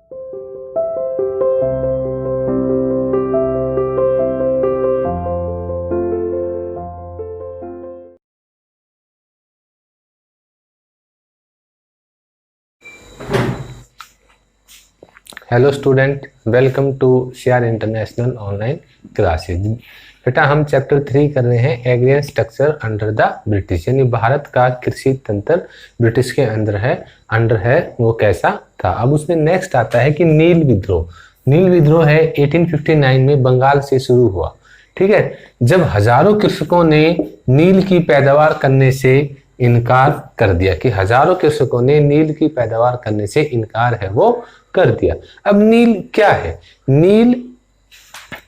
Hello student, welcome to CR international online classes. बेटा हम chapter 3 कर रहे हैं agrarian structure under the British, यानी भारत का कृषि तंत्र ब्रिटिश के अंडर है वो कैसा था। अब उसमें नेक्स्ट आता है कि नील विद्रोह। नील विद्रोह है 1859 में बंगाल से शुरू हुआ। ठीक है, जब हजारों कृषकों ने नील की पैदावार करने से इनकार कर दिया, कि हजारों कृषकों ने नील की पैदावार करने से इनकार है वो कर दिया। अब नील क्या है? नील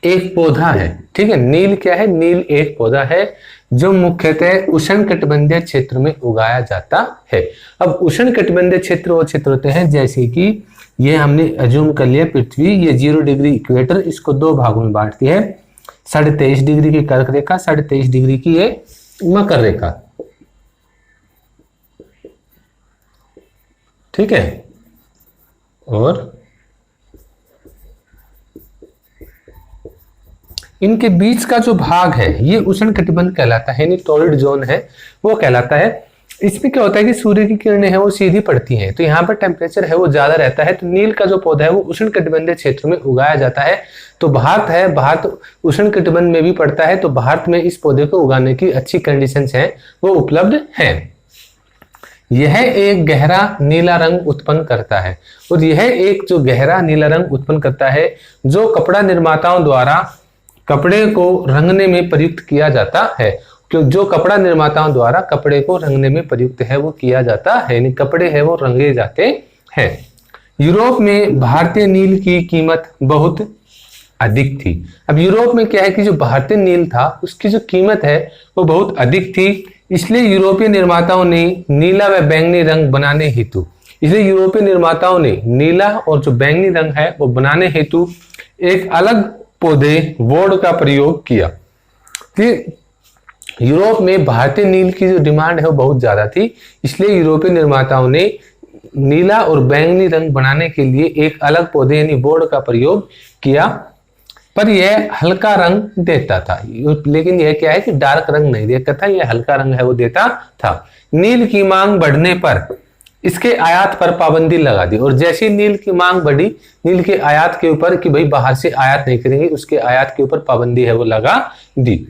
एक पौधा है। ठीक है, नील क्या है? नील एक पौधा है जो मुख्यतः उष्णकटिबंधीय क्षेत्र में उगाया जाता है। अब उष्णकटिबंधीय क्षेत्र वो क्षेत्र होते हैं जैसे कि ये हमने अज्यूम कर लिया पृथ्वी, ये 0 डिग्री इक्वेटर, इसको दो भागों में बांटती है। 23.5 डिग्री की कर्क रेखा, 23.5 डिग्री की ये मकर रेखा। ठीक है, और इनके बीच का जो भाग है ये उष्णकटिबंध कहलाता है, यानी टॉरिड जोन है वो कहलाता है। इसमें क्या होता है कि सूर्य की किरणें हैं वो सीधी पड़ती हैं, तो यहाँ पर टेम्परेचर है वो ज्यादा रहता है। तो नील का जो पौधा है वो उष्णकटिबंधीय क्षेत्र में उगाया जाता है। तो भारत है, भारत उष्णकटिबंध में भी पड़ता है, तो भारत में इस पौधे को उगाने की अच्छी कंडीशंस हैं वो उपलब्ध हैं। यह एक गहरा नीला रंग उत्पन्न करता है, और यह एक जो गहरा नीला रंग उत्पन्न करता है जो कपड़ा निर्माताओं द्वारा कपड़े को रंगने में प्रयुक्त किया जाता है। क्योंकि जो कपड़ा निर्माताओं द्वारा कपड़े को रंगने में प्रयुक्त है वो किया जाता है, यानी कपड़े है वो रंगे जाते हैं। यूरोप में भारतीय नील की कीमत बहुत अधिक थी। अब यूरोप में क्या है कि जो भारतीय नील था उसकी जो कीमत है वो बहुत अधिक थी, इसलिए यूरोपीय निर्माताओं ने नीला व बैंगनी रंग बनाने हेतु नीला और जो बैंगनी रंग है वो बनाने हेतु एक अलग पौधे वोड का प्रयोग किया। कि यूरोप में भारतीय नील की जो डिमांड है वो बहुत ज्यादा थी, इसलिए यूरोपीय निर्माताओं ने नीला और बैंगनी रंग बनाने के लिए एक अलग पौधे यानी वोड का प्रयोग किया। पर यह हल्का रंग देता था, लेकिन यह क्या है कि डार्क रंग नहीं देता था, यह हल्का रंग है वो देता था। नील की मांग बढ़ने पर इसके आयात पर पाबंदी लगा दी, और जैसे नील की मांग बढ़ी, नील के आयात के ऊपर कि भाई बाहर से आयात नहीं करेंगे, उसके आयात के ऊपर पाबंदी है वो लगा दी।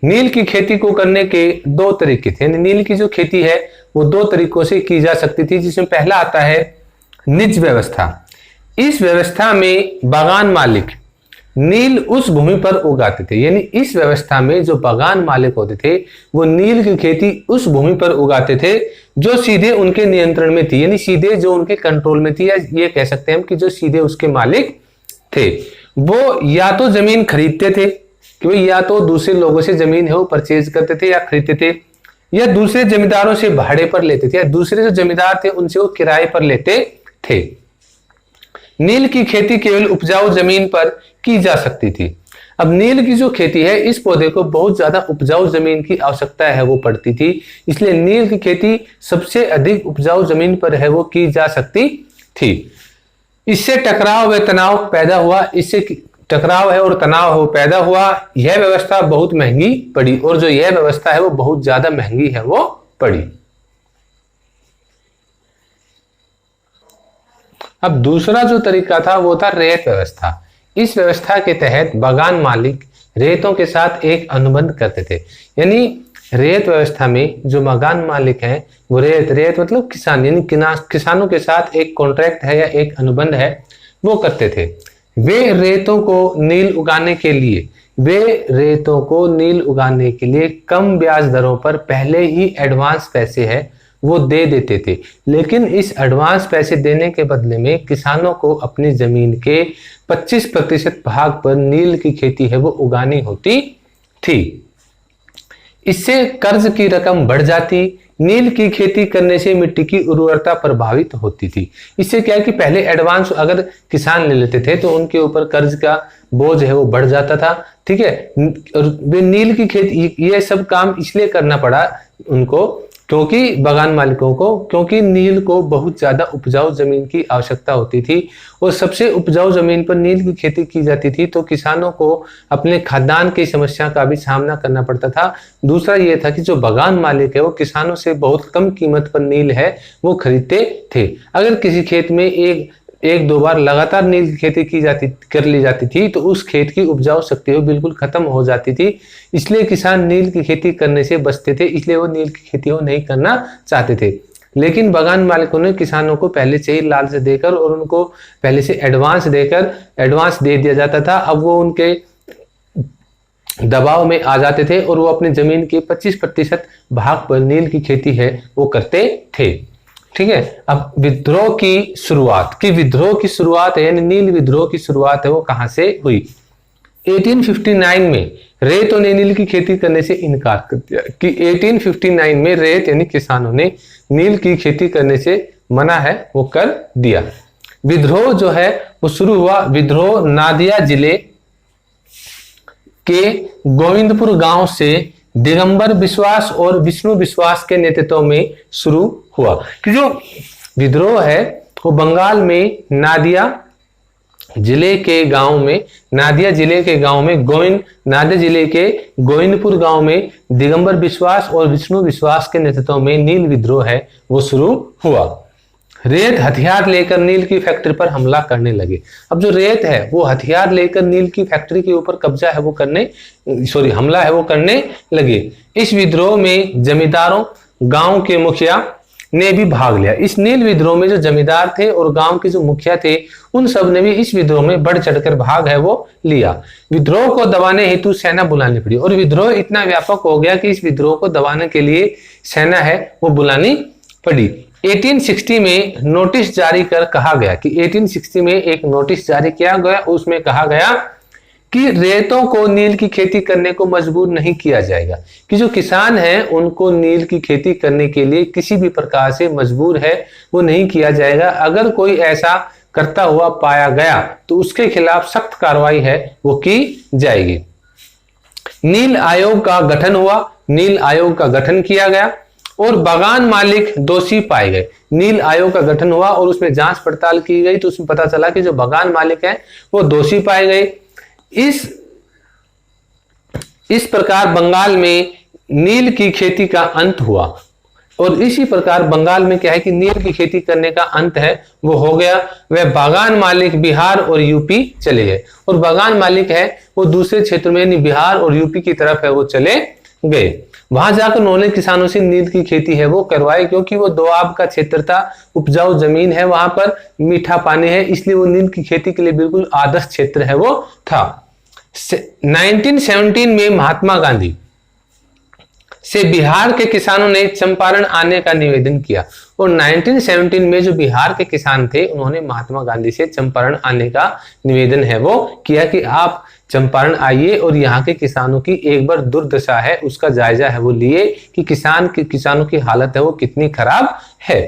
नील की खेती को करने के दो तरीके थे, नील की जो खेती है वो दो तरीकों से की जा सकती थी, जिसमें पहला आता है निज व्यवस्था। इस व्यवस्था में बागान मालिक नील उस भूमि पर उगाते थे, यानी इस व्यवस्था में जो बागान मालिक होते थे वो नील की खेती उस भूमि पर उगाते थे जो सीधे उनके नियंत्रण में थी, यानी सीधे जो उनके कंट्रोल में थी, या ये कह सकते हैं हम कि जो सीधे उसके मालिक थे। वो या तो जमीन खरीदते थे कि भाई या तो दूसरे लोगों से जमीन है वो परचेज करते थे या खरीदते थे, या दूसरे जमींदारों से भाड़े पर लेते थे, या दूसरे जो जमींदार थे उनसे वो किराए पर लेते थे। नील की खेती केवल उपजाऊ जमीन पर की जा सकती थी। अब नील की जो खेती है इस पौधे को बहुत ज्यादा उपजाऊ जमीन की आवश्यकता है वो पड़ती थी, इसलिए नील की खेती सबसे अधिक उपजाऊ जमीन पर है वो की जा सकती थी। इससे टकराव व तनाव पैदा हुआ, टकराव है और तनाव हो पैदा हुआ। यह व्यवस्था बहुत महंगी पड़ी, और जो यह व्यवस्था है वो बहुत ज्यादा महंगी है वो पड़ी। अब दूसरा जो तरीका था वो था रेत व्यवस्था। इस व्यवस्था के तहत बागान मालिक रेतों के साथ एक अनुबंध करते थे, यानी रेत व्यवस्था में जो बागान मालिक हैं वो रेत मतलब किसान, यानी किसानों के साथ एक कॉन्ट्रैक्ट है या एक अनुबंध है वो करते थे। वे रेतों को नील उगाने के लिए कम ब्याज दरों पर पहले ही एडवांस पैसे है वो दे देते थे, लेकिन इस एडवांस पैसे देने के बदले में किसानों को अपनी जमीन के 25% भाग पर नील की खेती है वो उगानी होती थी। इससे कर्ज की रकम बढ़ जाती। नील की खेती करने से मिट्टी की उर्वरता प्रभावित होती थी। इससे क्या है कि पहले एडवांस अगर किसान ले लेते थे तो उनके ऊपर कर्ज का बोझ है वो बढ़ जाता था। ठीक है, और वे नील की खेती ये सब काम इसलिए करना पड़ा उनको क्योंकि बगान मालिकों को, क्योंकि नील को बहुत ज्यादा उपजाऊ जमीन की आवश्यकता होती थी और सबसे उपजाऊ जमीन पर नील की खेती की जाती थी, तो किसानों को अपने खाद्यान्न की समस्या का भी सामना करना पड़ता था। दूसरा ये था कि जो बगान मालिक है वो किसानों से बहुत कम कीमत पर नील है वो खरीदते थे। अगर किसी खेत में एक दो बार लगातार नील की खेती कर ली जाती थी तो उस खेत की उपजाऊ शक्ति वो बिल्कुल खत्म हो जाती थी। इसलिए किसान नील की खेती करने से बचते थे, इसलिए वो नील की खेती वो नहीं करना चाहते थे। लेकिन बगान मालिकों ने किसानों को पहले से ही लालच देकर और उनको पहले से एडवांस दे दिया जाता था। अब वो उनके दबाव में आ जाते थे और वो अपनी जमीन के 25% भाग पर नील की खेती है वो करते थे। ठीक है, अब विद्रोह की शुरुआत है, यानी नील विद्रोह की शुरुआत है वो कहां से हुई? 1859 में रेतों ने नील की खेती करने से इनकार कर दिया कि 1859 में रेत यानी किसानों ने नील की खेती करने से मना है वो कर दिया। विद्रोह जो है वो शुरू हुआ, विद्रोह नादिया जिले के गोविंदपुर गांव से दिगंबर विश्वास और विष्णु विश्वास के नेतृत्व में शुरू हुआ। कि जो विद्रोह है वो बंगाल में नादिया जिले के गांव में गोविंदपुर गांव में दिगंबर विश्वास और विष्णु विश्वास के नेतृत्व में नील विद्रोह है वो शुरू हुआ। रेत हथियार लेकर नील की फैक्ट्री पर हमला करने लगे। अब जो रेत है वो हथियार लेकर नील की फैक्ट्री के ऊपर हमला है वो करने लगे। इस विद्रोह में जमींदारों, गांव के मुखिया ने भी भाग लिया। इस नील विद्रोह में जो जमींदार थे और गांव के जो मुखिया थे उन सब ने भी इस विद्रोह में बढ़ चढ़कर भाग है वो लिया। विद्रोह को दबाने हेतु सेना बुलानी पड़ी और विद्रोह इतना व्यापक हो गया कि इस विद्रोह को दबाने के लिए सेना है वो बुलानी पड़ी। 1860 में नोटिस जारी कर कहा गया कि 1860 में एक नोटिस जारी किया गया, उसमें कहा गया कि रेतों को नील की खेती करने को मजबूर नहीं किया जाएगा, कि जो किसान हैं उनको नील की खेती करने के लिए किसी भी प्रकार से मजबूर है वो नहीं किया जाएगा। अगर कोई ऐसा करता हुआ पाया गया तो उसके खिलाफ सख्त कार्रवाई है वो की जाएगी। नील आयोग का गठन हुआ, नील आयोग का गठन किया गया और बगान मालिक दोषी पाए गए। नील आयोग का गठन हुआ और उसमें जांच पड़ताल की गई तो उसमें पता चला कि जो बगान मालिक हैं वो दोषी पाए गए। इस प्रकार बंगाल में नील की खेती का अंत हुआ और इसी प्रकार बंगाल में क्या है कि नील की खेती करने का अंत है वो हो गया। वह बगान मालिक बिहार और यूपी चले गए और बगान मालिक है वो दूसरे क्षेत्र में यानी बिहार और यूपी की तरफ है वो चले गए। वहां जाकर उन्होंने किसानों से नील की खेती है वो करवाई, क्योंकि वो दोआब का क्षेत्र था, उपजाऊ जमीन है, वहां पर मीठा पानी है, इसलिए वो नील की खेती के लिए बिल्कुल आदर्श क्षेत्र है वो था। 1917 में महात्मा गांधी से बिहार के किसानों ने चंपारण आने का निवेदन किया और 1917 में जो बिहार के किसान थे उन्होंने महात्मा गांधी से चंपारण आने का निवेदन है वो किया कि आप चंपारण आइए और यहाँ के किसानों की एक बार दुर्दशा है उसका जायजा है वो लिए कि किसानों की हालत है वो कितनी खराब है।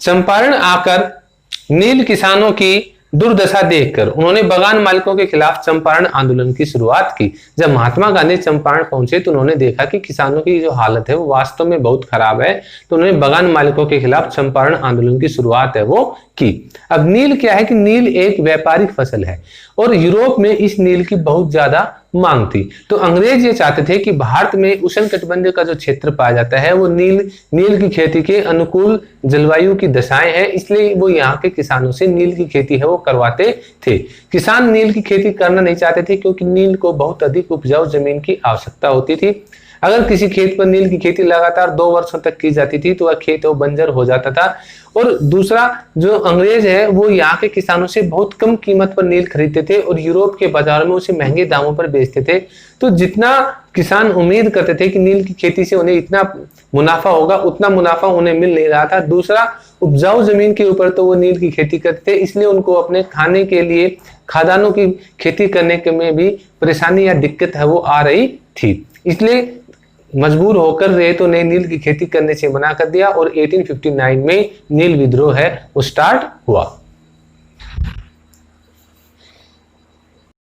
चंपारण आकर नील किसानों की दुर्दशा देखकर उन्होंने बगान मालिकों के खिलाफ चंपारण आंदोलन की शुरुआत की। जब महात्मा गांधी चंपारण पहुंचे तो उन्होंने देखा कि किसानों की जो हालत है वो वास्तव में बहुत खराब है, तो उन्होंने बगान मालिकों के खिलाफ चंपारण आंदोलन की शुरुआत है वो की। अब नील क्या है कि नील एक व्यापारिक फसल है और यूरोप में इस नील की बहुत ज्यादा मांग थी, तो अंग्रेज ये चाहते थे कि भारत में उष्णकटिबंधीय का जो क्षेत्र पाया जाता है वो नील की खेती के अनुकूल जलवायु की दशाएं हैं, इसलिए वो यहाँ के किसानों से नील की खेती है वो करवाते थे। किसान नील की खेती करना नहीं चाहते थे क्योंकि नील को बहुत अधिक उपजाऊ जमीन की आवश्यकता होती थी। अगर किसी खेत पर नील की खेती लगातार 2 वर्षों तक की जाती थी तो वह खेत वो बंजर हो जाता था। और दूसरा, जो अंग्रेज है वो यहाँ के किसानों से बहुत कम कीमत पर नील खरीदते थे और यूरोप के बाजारों में उसे महंगे दामों पर बेचते थे। तो जितना किसान उम्मीद करते थे कि नील की खेती से उन्हें इतना मुनाफा होगा, उतना मुनाफा उन्हें मिल नहीं रहा था। दूसरा, उपजाऊ जमीन के ऊपर तो वो नील की खेती करते थे, इसलिए उनको अपने खाने के लिए खाद्यान्नों की खेती करने के में भी परेशानी या दिक्कत है वो आ रही थी। इसलिए मजबूर होकर रेतों ने नील की खेती करने से मना कर दिया और 1859 में नील विद्रोह है वो स्टार्ट हुआ।